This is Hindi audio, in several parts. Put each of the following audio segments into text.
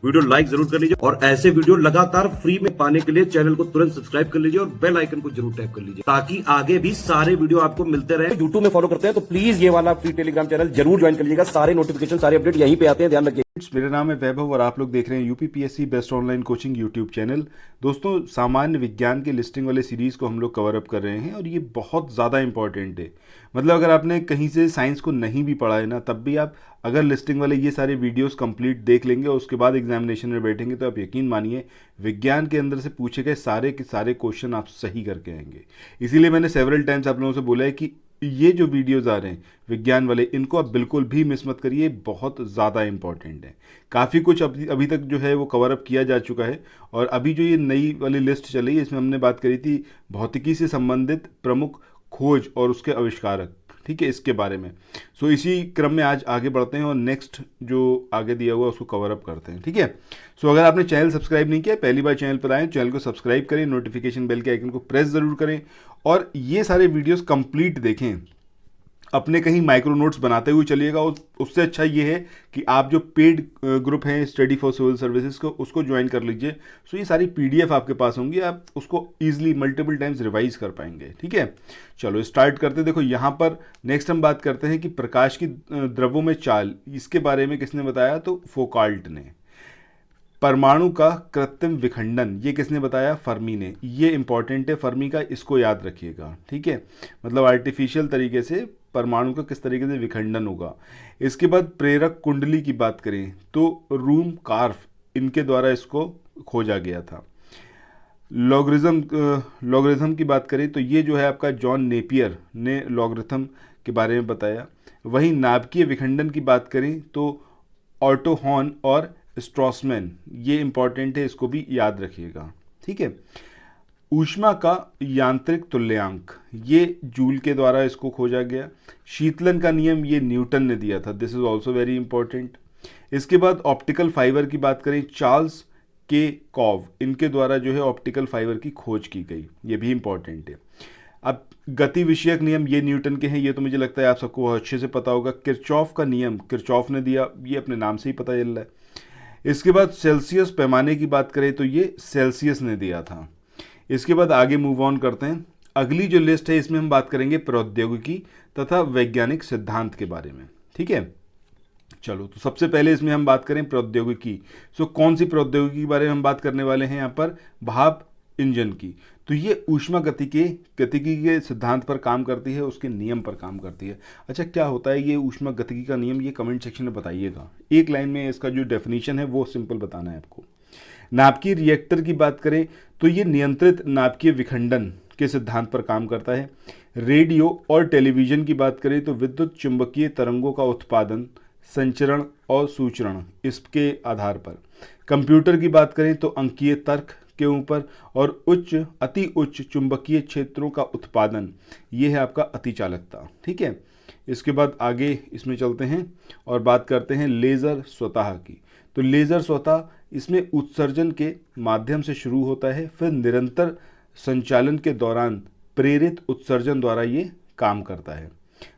वीडियो लाइक जरूर कर लीजिए और ऐसे वीडियो लगातार फ्री में पाने के लिए चैनल को तुरंत सब्सक्राइब कर लीजिए और बेल आइकन को जरूर टैप कर लीजिए ताकि आगे भी सारे वीडियो आपको मिलते रहे। यूट्यूब में फॉलो करते हैं तो प्लीज ये वाला फ्री टेलीग्राम चैनल जरूर ज्वाइन कर लीजिएगा। सारे नोटिफिकेशन सारे अपडेट यहीं पे आते हैं, ध्यान रखिए। मेरा नाम है वैभव और आप लोग देख रहे हैं UPPSC best online coaching YouTube channel. दोस्तों, सामान्य विज्ञान के लिस्टिंग वाले सीरीज़ को हम लोग कवर अप कर रहे हैं और ये बहुत ज़्यादा इंपॉर्टेंट है। मतलब अगर आपने कहीं से साइंस को नहीं भी पढ़ा है ना, तब भी आप अगर लिस्टिंग वाले ये सारे वीडियोस कंप्लीट देख लेंगे और उसके बाद एग्जामिनेशन में बैठेंगे तो आप यकीन मानिए विज्ञान के अंदर से पूछे गए सारे के सारे क्वेश्चन आप सही करके आएंगे। इसीलिए मैंने सेवरल टाइम्स आप लोगों से बोला है कि ये जो वीडियोज़ आ रहे हैं विज्ञान वाले, इनको आप बिल्कुल भी मिस मत करिए, बहुत ज़्यादा इंपॉर्टेंट है। काफ़ी कुछ अभी तक जो है वो कवर अप किया जा चुका है और अभी जो ये नई वाली लिस्ट चली है इसमें हमने बात करी थी भौतिकी से संबंधित प्रमुख खोज और उसके आविष्कारक, ठीक है, इसके बारे में। सो इसी क्रम में आज आगे बढ़ते हैं और नेक्स्ट जो आगे दिया हुआ है उसको कवर अप करते हैं, ठीक है। सो अगर आपने चैनल सब्सक्राइब नहीं किया, पहली बार चैनल पर आए, चैनल को सब्सक्राइब करें, नोटिफिकेशन बेल के आइकन को प्रेस ज़रूर करें और ये सारे वीडियोस कंप्लीट देखें। अपने कहीं माइक्रो नोट्स बनाते हुए चलिएगा। उससे अच्छा ये है कि आप जो पेड ग्रुप हैं स्टडी फॉर सिविल सर्विसेज को, उसको ज्वाइन कर लीजिए। सो ये सारी पीडीएफ आपके पास होंगी, आप उसको ईजिली मल्टीपल टाइम्स रिवाइज कर पाएंगे, ठीक है। चलो स्टार्ट करते हैं। देखो यहाँ पर नेक्स्ट हम बात करते हैं कि प्रकाश की द्रव्यों में चाल, इसके बारे में किसने बताया, तो फोकाल्ट ने। परमाणु का कृत्रिम विखंडन, ये किसने बताया, फर्मी ने। ये इंपॉर्टेंट है फर्मी का, इसको याद रखिएगा, ठीक है। मतलब आर्टिफिशियल तरीके से परमाणु का किस तरीके से विखंडन होगा। इसके बाद प्रेरक कुंडली की बात करें तो रूम कार्फ, इनके द्वारा इसको खोजा गया था। लॉगरिथम की बात करें तो ये जो है आपका जॉन नेपियर ने लॉगरिथम के बारे में बताया। वहीं नाभिकीय विखंडन की बात करें तो ऑटो हॉर्न और स्ट्रॉसमैन, ये इंपॉर्टेंट है, इसको भी याद रखिएगा, ठीक है। ऊष्मा का यांत्रिक तुल्यांक, ये जूल के द्वारा इसको खोजा गया। शीतलन का नियम ये न्यूटन ने दिया था, this is also very important. इसके बाद ऑप्टिकल फाइबर की बात करें, चार्ल्स के कॉव, इनके द्वारा जो है ऑप्टिकल फाइबर की खोज की गई, ये भी इंपॉर्टेंट है। अब गति विषयक नियम ये न्यूटन के हैं, ये तो मुझे लगता है आप सबको अच्छे से पता होगा। किरचॉफ का नियम किरचॉफ ने दिया, ये अपने नाम से ही पता चल रहा है। इसके बाद सेल्सियस पैमाने की बात करें तो ये सेल्सियस ने दिया था। इसके बाद आगे मूव ऑन करते हैं। अगली जो लिस्ट है इसमें हम बात करेंगे प्रौद्योगिकी तथा वैज्ञानिक सिद्धांत के बारे में, ठीक है। चलो तो सबसे पहले इसमें हम बात करें प्रौद्योगिकी। सो कौन सी प्रौद्योगिकी के बारे में हम बात करने वाले हैं यहाँ पर, भाप इंजन की। तो ये ऊष्मा गतिकी के सिद्धांत पर काम करती है, उसके नियम पर काम करती है। अच्छा, क्या होता है ये ऊष्मा गतिकी का नियम, ये कमेंट सेक्शन में बताइएगा। एक लाइन में इसका जो डेफिनेशन है वो सिंपल बताना है आपको। नाभिकीय रिएक्टर की बात करें तो ये नियंत्रित नाभिकीय विखंडन के सिद्धांत पर काम करता है। रेडियो और टेलीविज़न की बात करें तो विद्युत चुंबकीय तरंगों का उत्पादन, संचरण और सूचरण, इसके आधार पर। कंप्यूटर की बात करें तो अंकीय तर्क के ऊपर और अति उच्च चुंबकीय क्षेत्रों का उत्पादन, ये है आपका अतिचालकता, ठीक है। इसके बाद आगे इसमें चलते हैं और बात करते हैं लेज़र स्वतः की। तो लेज़र स्वतः, इसमें उत्सर्जन के माध्यम से शुरू होता है, फिर निरंतर संचालन के दौरान प्रेरित उत्सर्जन द्वारा ये काम करता है।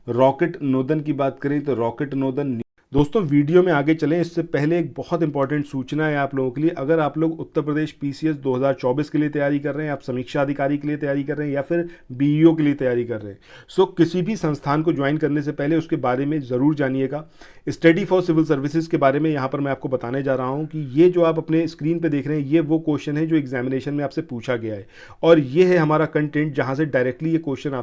रॉकेट नोदन की बात करें तो रॉकेट नोदन। दोस्तों, वीडियो में आगे चलें इससे पहले एक बहुत इंपॉर्टेंट सूचना है आप लोगों के लिए। अगर आप लोग उत्तर प्रदेश पीसीएस 2024 के लिए तैयारी कर रहे हैं, आप समीक्षा अधिकारी के लिए तैयारी कर रहे हैं या फिर बीईओ के लिए तैयारी कर रहे हैं, सो किसी भी संस्थान को ज्वाइन करने से पहले उसके बारे में ज़रूर जानिएगा। स्टडी फॉर सिविल सर्विसेज के बारे में यहाँ पर मैं आपको बताने जा रहा हूँ कि ये जो आप अपने स्क्रीन पर देख रहे हैं ये वो क्वेश्चन है जो एग्जामिनेशन में आपसे पूछा गया है और ये है हमारा कंटेंट जहाँ से डायरेक्टली ये क्वेश्चन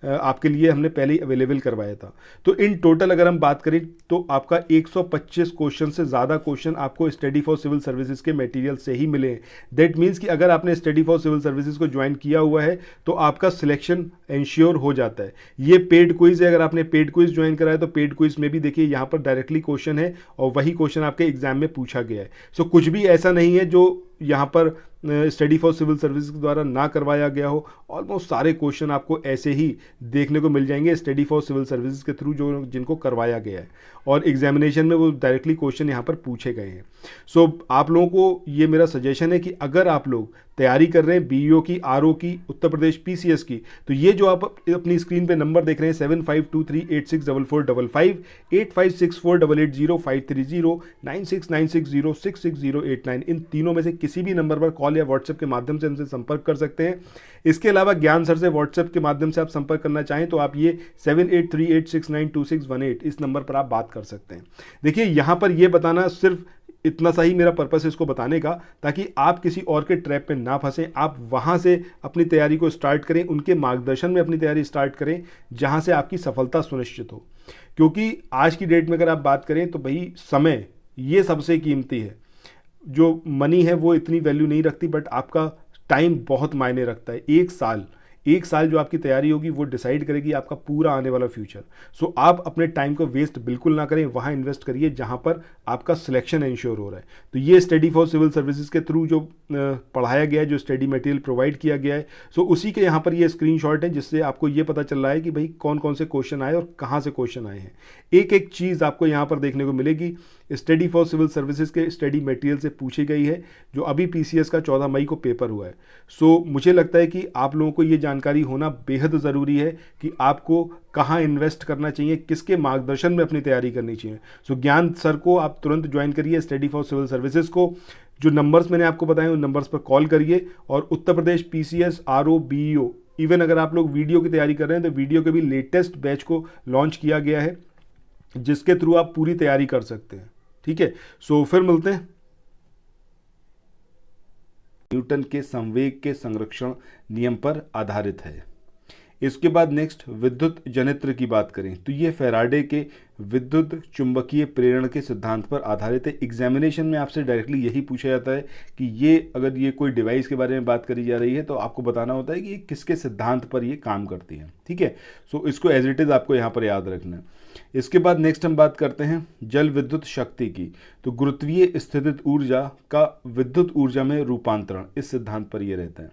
आपके लिए हमने पहले ही अवेलेबल करवाया था। तो इन टोटल अगर हम बात करें तो आपका 125 क्वेश्चन से ज़्यादा क्वेश्चन आपको स्टडी फॉर सिविल सर्विसेज के मटेरियल से ही मिले हैं। दैट मीन्स कि अगर आपने स्टडी फॉर सिविल सर्विसेज को ज्वाइन किया हुआ है तो आपका सिलेक्शन इंश्योर हो जाता है। ये पेड क्विज है, अगर आपने पेड क्विज ज्वाइन करा है तो पेड क्विज में भी देखिए यहाँ पर डायरेक्टली क्वेश्चन है और वही क्वेश्चन आपके एग्जाम में पूछा गया है। सो कुछ भी ऐसा नहीं है जो यहाँ पर स्टडी फॉर सिविल सर्विसेज के द्वारा ना करवाया गया हो। ऑलमोस्ट सारे क्वेश्चन आपको ऐसे ही देखने को मिल जाएंगे स्टडी फॉर सिविल सर्विसेज के थ्रू जो जिनको करवाया गया है और एग्जामिनेशन में वो डायरेक्टली क्वेश्चन यहाँ पर पूछे गए हैं। सो आप लोगों को ये मेरा सजेशन है कि अगर आप लोग तैयारी कर रहे हैं बीईओ की, आरओ की, उत्तर प्रदेश पीसीएस की, तो ये जो आप अपनी स्क्रीन पे नंबर देख रहे हैं 7523864455, 8564880530, 9696066089, इन तीनों में से किसी भी नंबर पर कॉल या व्हाट्सएप के माध्यम से हमसे संपर्क कर सकते हैं। इसके अलावा ज्ञान सर से व्हाट्सएप के माध्यम से आप संपर्क करना चाहें तो आप ये 7838692618 इस नंबर पर आप बात कर सकते हैं। देखिए यहाँ पर ये बताना सिर्फ इतना सा ही मेरा पर्पस है इसको बताने का, ताकि आप किसी और के ट्रैप पे ना फंसें, आप वहाँ से अपनी तैयारी को स्टार्ट करें, उनके मार्गदर्शन में अपनी तैयारी स्टार्ट करें जहाँ से आपकी सफलता सुनिश्चित हो। क्योंकि आज की डेट में अगर आप बात करें तो भाई समय ये सबसे कीमती है। जो मनी है वो इतनी वैल्यू नहीं रखती, बट आपका टाइम बहुत मायने रखता है। एक साल जो आपकी तैयारी होगी वो डिसाइड करेगी आपका पूरा आने वाला फ्यूचर। सो आप अपने टाइम को वेस्ट बिल्कुल ना करें, वहाँ इन्वेस्ट करिए जहाँ पर आपका सिलेक्शन इंश्योर हो रहा है। तो ये स्टडी फॉर सिविल सर्विसेज के थ्रू जो पढ़ाया गया है, जो स्टडी मटेरियल प्रोवाइड किया गया है, सो उसी के यहाँ पर ये स्क्रीनशॉट है जिससे आपको ये पता चल रहा है कि भाई कौन कौन से क्वेश्चन आए और कहाँ से क्वेश्चन आए हैं। एक एक चीज़ आपको यहाँ पर देखने को मिलेगी स्टडी फॉर सिविल सर्विसेज के स्टडी मटेरियल से पूछी गई है, जो अभी पीसीएस का 14 मई को पेपर हुआ है। सो मुझे लगता है कि आप लोगों को ये जानकारी होना बेहद ज़रूरी है कि आपको कहाँ इन्वेस्ट करना चाहिए, किसके मार्गदर्शन में अपनी तैयारी करनी चाहिए। सो ज्ञान सर को आप तुरंत ज्वाइन करिए, स्टडी फॉर सिविल सर्विसेज को। जो नंबर्स मैंने आपको बताए उन नंबर्स पर कॉल करिए, और Uttar Pradesh PCS, RO, BEO, even अगर आप लोग वीडियो की तैयारी कर रहे हैं तो वीडियो के भी लेटेस्ट बैच को लॉन्च किया गया है, जिसके थ्रू आप पूरी तैयारी कर सकते हैं। ठीक है, सो फिर मिलते हैं। न्यूटन के संवेग के संरक्षण नियम पर आधारित है। इसके बाद नेक्स्ट विद्युत जनित्र की बात करें तो ये फैराडे के विद्युत चुंबकीय प्रेरण के सिद्धांत पर आधारित है। एग्जामिनेशन में आपसे डायरेक्टली यही पूछा जाता है कि ये अगर ये कोई डिवाइस के बारे में बात करी जा रही है तो आपको बताना होता है कि ये किसके सिद्धांत पर ये काम करती है। ठीक है, सो इसको एज इट इज़ आपको यहाँ पर याद रखना है। इसके बाद नेक्स्ट हम बात करते हैं जल विद्युत शक्ति की। तो गुरुत्वीय स्थितिज ऊर्जा का विद्युत ऊर्जा में रूपांतरण, इस सिद्धांत पर ये रहता है।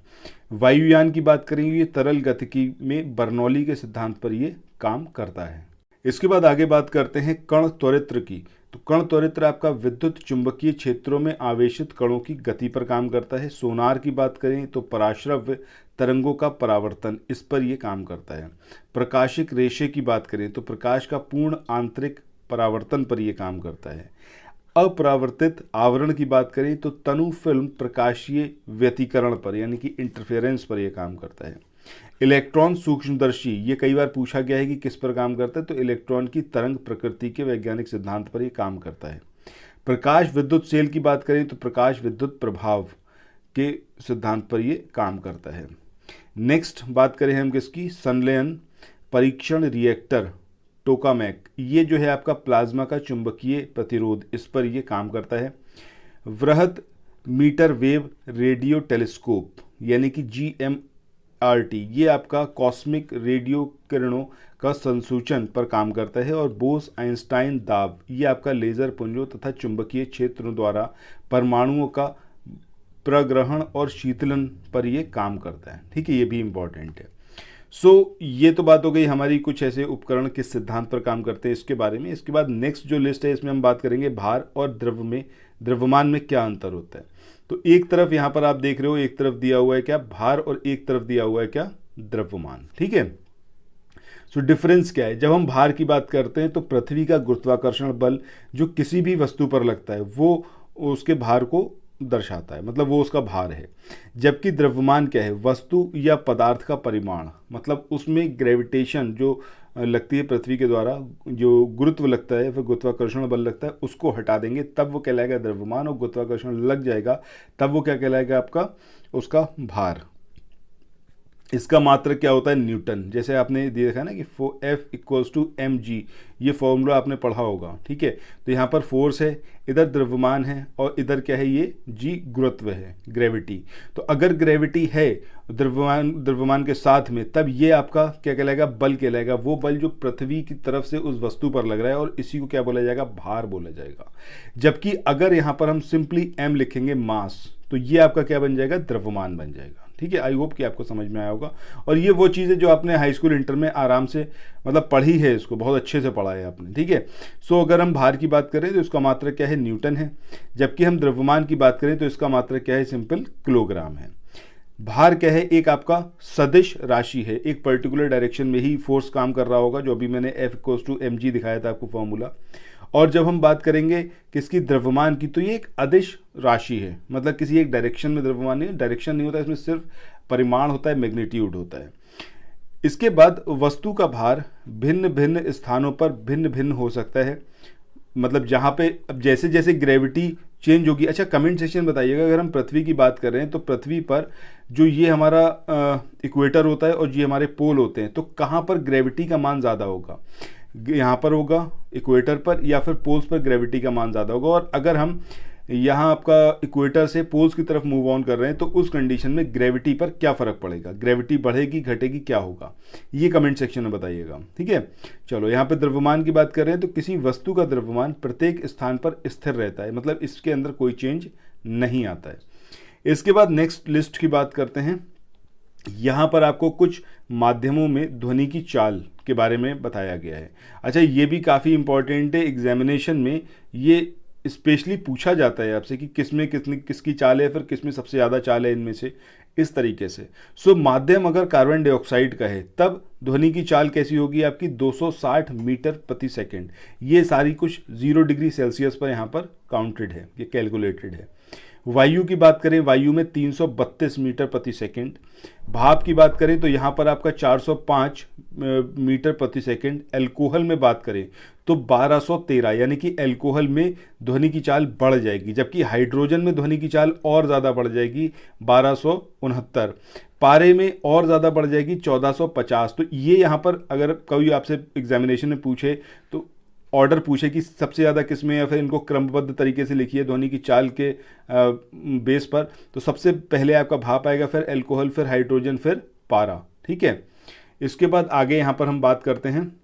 वायुयान की बात करेंगे, ये तरल गतिकी में बर्नौली के सिद्धांत पर ये काम करता है। इसके बाद आगे बात करते हैं कण त्वरित्र की। तो कण त्वरित्र आपका विद्युत चुंबकीय क्षेत्रों में आवेशित कणों की गति पर काम करता है। सोनार की बात करें तो पराश्रव्य तरंगों का परावर्तन, इस पर यह काम करता है। प्रकाशिक रेशे की बात करें तो प्रकाश का पूर्ण आंतरिक परावर्तन पर यह काम करता है। अपरावर्तित आवरण की बात करें तो तनु फिल्म प्रकाशीय व्यतिकरण पर यानी कि इंटरफेरेंस पर यह काम करता है। इलेक्ट्रॉन सूक्ष्मदर्शी, ये कई बार पूछा गया है कि किस पर काम करता है, तो इलेक्ट्रॉन की तरंग प्रकृति के वैज्ञानिक सिद्धांत पर यह काम करता है। प्रकाश विद्युत सेल की बात करें तो प्रकाश विद्युत प्रभाव के सिद्धांत पर यह काम करता है। नेक्स्ट बात करें हम किसकी, संलयन परीक्षण रिएक्टर टोकामैक, ये जो है आपका प्लाज्मा का चुंबकीय प्रतिरोध, इस पर यह काम करता है। वृहद मीटर वेव रेडियो टेलीस्कोप यानी कि GMRT, ये आपका कॉस्मिक रेडियो किरणों का संसूचन पर काम करता है। और बोस आइंस्टाइन दाब, ये आपका लेजर पुंजों तथा चुंबकीय क्षेत्रों द्वारा परमाणुओं का प्रग्रहण और शीतलन पर यह काम करता है। ठीक है, ये भी इंपॉर्टेंट है। सो ये तो बात हो गई हमारी कुछ ऐसे उपकरण किस सिद्धांत पर काम करते हैं इसके बारे में। इसके बाद नेक्स्ट जो लिस्ट है इसमें हम बात करेंगे भार और द्रव्यमान में क्या अंतर होता है। तो एक तरफ यहाँ पर आप देख रहे हो, एक तरफ दिया हुआ है क्या भार और एक तरफ दिया हुआ है क्या द्रव्यमान। ठीक है, सो डिफरेंस क्या है। जब हम भार की बात करते हैं तो पृथ्वी का गुरुत्वाकर्षण बल जो किसी भी वस्तु पर लगता है वो उसके भार को दर्शाता है, मतलब वो उसका भार है। जबकि द्रव्यमान क्या है, वस्तु या पदार्थ का परिमाण, मतलब उसमें ग्रेविटेशन जो लगती है पृथ्वी के द्वारा, जो गुरुत्व लगता है फिर गुरुत्वाकर्षण बल लगता है, उसको हटा देंगे तब वो कहलाएगा द्रव्यमान, और गुरुत्वाकर्षण लग जाएगा तब वो क्या कहलाएगा आपका, उसका भार। इसका मात्रक क्या होता है, न्यूटन। जैसे आपने देखा ना कि F=mg, ये फॉर्मूला आपने पढ़ा होगा। ठीक है, तो यहाँ पर फोर्स है, इधर द्रव्यमान है और इधर क्या है, ये g गुरुत्व है, ग्रेविटी। तो अगर ग्रेविटी है द्रव्यमान के साथ में, तब ये आपका क्या कहलाएगा, बल कहलाएगा। वो बल जो पृथ्वी की तरफ से उस वस्तु पर लग रहा है, और इसी को क्या बोला जाएगा, भार बोला जाएगा। जबकि अगर यहाँ पर हम सिंपली m लिखेंगे, मास, तो ये आपका क्या बन जाएगा, द्रव्यमान बन जाएगा। ठीक है, आई होप कि आपको समझ में आया होगा। और ये वो चीज़ें जो आपने हाई स्कूल इंटर में आराम से मतलब पढ़ी है, इसको बहुत अच्छे से पढ़ा है आपने। ठीक है, सो अगर हम भार की बात करें तो इसका मात्रक क्या है, न्यूटन है। जबकि हम द्रव्यमान की बात करें तो इसका मात्रक क्या है, सिंपल किलोग्राम है। भार क्या है, एक आपका सदिश राशि है, एक पर्टिकुलर डायरेक्शन में ही फोर्स काम कर रहा होगा, जो अभी मैंने F=mg दिखाया था आपको फॉर्मूला। और जब हम बात करेंगे किसकी, द्रव्यमान की, तो ये एक अदिश राशि है, मतलब किसी एक डायरेक्शन में द्रव्यमान नहीं, डायरेक्शन नहीं होता, इसमें सिर्फ परिमाण होता है, मैग्नीट्यूड होता है। इसके बाद वस्तु का भार भिन्न भिन्न स्थानों पर भिन्न भिन्न हो सकता है, मतलब जहाँ पे अब जैसे जैसे ग्रेविटी चेंज होगी। अच्छा, कमेंट सेक्शन बताइएगा, अगर हम पृथ्वी की बात कर रहे हैं तो पृथ्वी पर जो ये हमारा इक्वेटर होता है और ये हमारे पोल होते हैं, तो कहाँ पर ग्रेविटी का मान ज़्यादा होगा, यहाँ पर होगा इक्वेटर पर, या फिर पोल्स पर ग्रेविटी का मान ज़्यादा होगा। और अगर हम यहाँ आपका इक्वेटर से पोल्स की तरफ मूव ऑन कर रहे हैं तो उस कंडीशन में ग्रेविटी पर क्या फ़र्क पड़ेगा, ग्रेविटी बढ़ेगी घटेगी क्या होगा, ये कमेंट सेक्शन में बताइएगा। ठीक है, चलो यहाँ पे द्रव्यमान की बात कर रहे हैं तो किसी वस्तु का द्रव्यमान प्रत्येक स्थान पर स्थिर रहता है, मतलब इसके अंदर कोई चेंज नहीं आता है। इसके बाद नेक्स्ट लिस्ट की बात करते हैं। यहाँ पर आपको कुछ माध्यमों में ध्वनि की चाल के बारे में बताया गया है। अच्छा, ये भी काफ़ी इंपॉर्टेंट है, एग्जामिनेशन में ये स्पेशली पूछा जाता है आपसे कि किसमें किसकी चाल है, फिर किसमें सबसे ज़्यादा चाल है इनमें से, इस तरीके से। सो माध्यम अगर कार्बन डाइऑक्साइड का है तब ध्वनि की चाल कैसी होगी आपकी, 260 मीटर प्रति सेकेंड। ये सारी कुछ 0 डिग्री सेल्सियस पर यहाँ पर काउंटेड है, ये कैलकुलेटेड है। वायु की बात करें, वायु में 332 मीटर प्रति सेकेंड। भाप की बात करें तो यहाँ पर आपका 405 मीटर प्रति सेकेंड। एल्कोहल में बात करें तो 1213, यानी कि एल्कोहल में ध्वनि की चाल बढ़ जाएगी, जबकि हाइड्रोजन में ध्वनि की चाल और ज़्यादा बढ़ जाएगी, 1269। पारे में और ज़्यादा बढ़ जाएगी, 1450। तो ये यहाँ पर अगर कोई आपसे एग्जामिनेशन में पूछे तो ऑर्डर पूछे कि सबसे ज़्यादा किस में, या फिर इनको क्रमबद्ध तरीके से लिखिए ध्वनि की चाल के बेस पर, तो सबसे पहले आपका भाप आएगा, फिर एल्कोहल, फिर हाइड्रोजन, फिर पारा। ठीक है, इसके बाद आगे यहाँ पर हम बात करते हैं।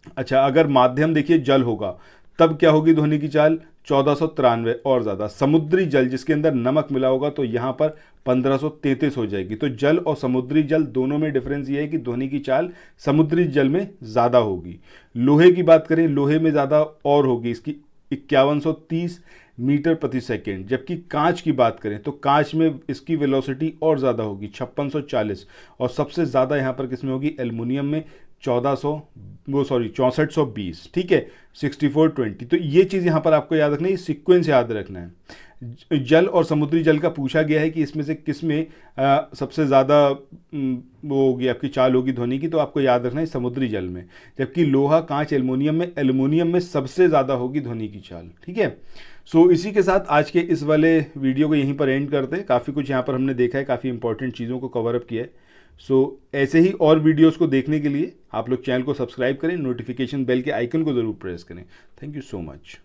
अच्छा, अगर माध्यम देखिए जल होगा तब क्या होगी ध्वनि की चाल, 1493 और ज़्यादा। समुद्री जल जिसके अंदर नमक मिला होगा तो यहाँ पर 1533 हो जाएगी। तो जल और समुद्री जल दोनों में डिफरेंस ये है कि ध्वनि की चाल समुद्री जल में ज़्यादा होगी। लोहे की बात करें, लोहे में ज़्यादा और होगी, इसकी 5130 मीटर प्रति सेकेंड। जबकि कांच की बात करें तो कांच में इसकी वेलोसिटी और ज़्यादा होगी, 5640। और सबसे ज़्यादा यहाँ पर किसमें होगी, एल्युमिनियम में 6420। ठीक है, 6420। तो ये चीज़ यहाँ पर आपको याद रखना है, ये सीक्वेंस याद रखना है। जल और समुद्री जल का पूछा गया है कि इसमें से किस में सबसे ज़्यादा वो होगी आपकी चाल होगी ध्वनि की, तो आपको याद रखना है समुद्री जल में। जबकि लोहा, कांच, एल्युमिनियम में सबसे ज़्यादा होगी ध्वनि की चाल। ठीक है, सो इसी के साथ आज के इस वाले वीडियो को यहीं पर एंड करते हैं। काफ़ी कुछ यहाँ पर हमने देखा है, काफ़ी इंपॉर्टेंट चीज़ों को कवर अप किया है। सो ऐसे ही और वीडियोस को देखने के लिए आप लोग चैनल को सब्सक्राइब करें, नोटिफिकेशन बेल के आइकन को ज़रूर प्रेस करें। Thank you so much.